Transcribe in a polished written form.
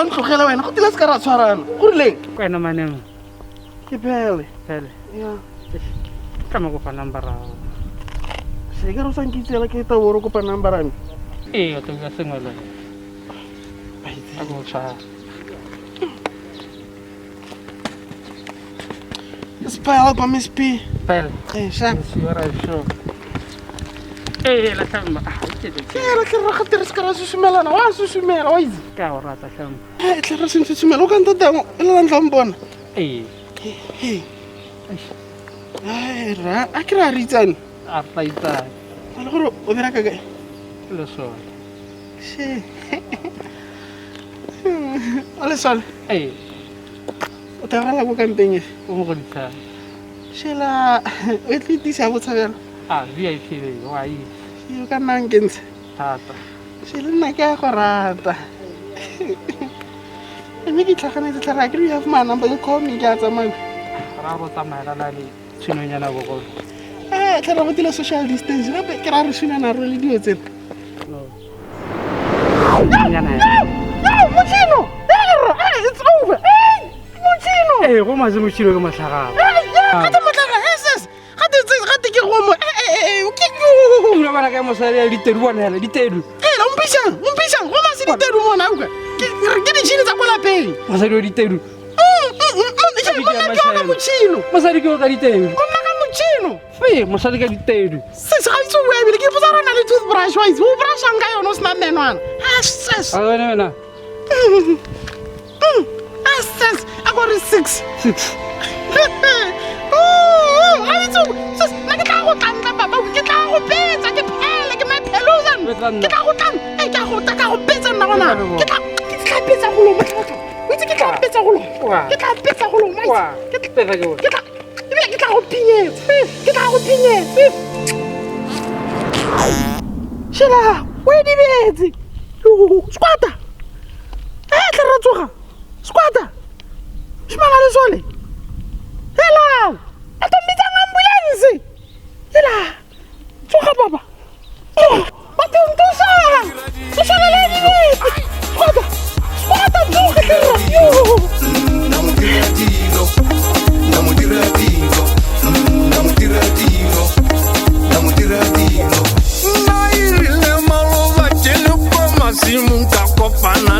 ba ntlogela wena go tila se ka ra tshwarana go rileng kwena manemo ke phele phele ya ka mo go fa number ao se ke re sa nkitsela ke ta boro kopa number ame o to ga sengwele a go tshwara spell pa Miss P phele sha you are sure la tamba ke re ra khatere se ka ra susumelana wa susumela wa itse ka o rata tamba tle re se susumela o ka ntata e le ntla mbona ra a ke ra ritsane a faita le gore o dira ka kae le so she ale sale o te gala go kampeng o mo go ditsa shela o tlitisa botshabela VIP wa yi yo ka nang kentsha thata shela nna ke a go rata mme ke tlhaganetse tlhara ke ya fumana number you call me ke a tsamaya ra go tsamaya la le tshwenonyana bogolo tlhara go tila social distance gape ke ra re sunana re le dio tsena Mochino! It's over! Mochino! go maze mochino ke matlhagabo Gata matlaga SS! Gata ke go mo ke una bana ka mosadi ya ditedu bona hela ditedu hela umpishang go mase ditedu mona uka ke di chini tsa kwa lapeng mosadi wa ditedu Mochino! mosadi ke o ka ditedu Mochino! mosadi ka ditedu Se ga itse o ebile ke botsa rona le toothbrush wise o brushang ka yona o sna menwana SS! a wena SS! I got 6 Shela, where di betse? Squatter! Tla ra tsoga. Squatter! Shimala le sole. Hello! Atombitsa ambulance. Hela. Tsoga baba. Batontusa. Tsoga le di betse. Squatter! Squatter tsoga yo. Namutiratino. Nairile malo va chele kwa masimu ka kopana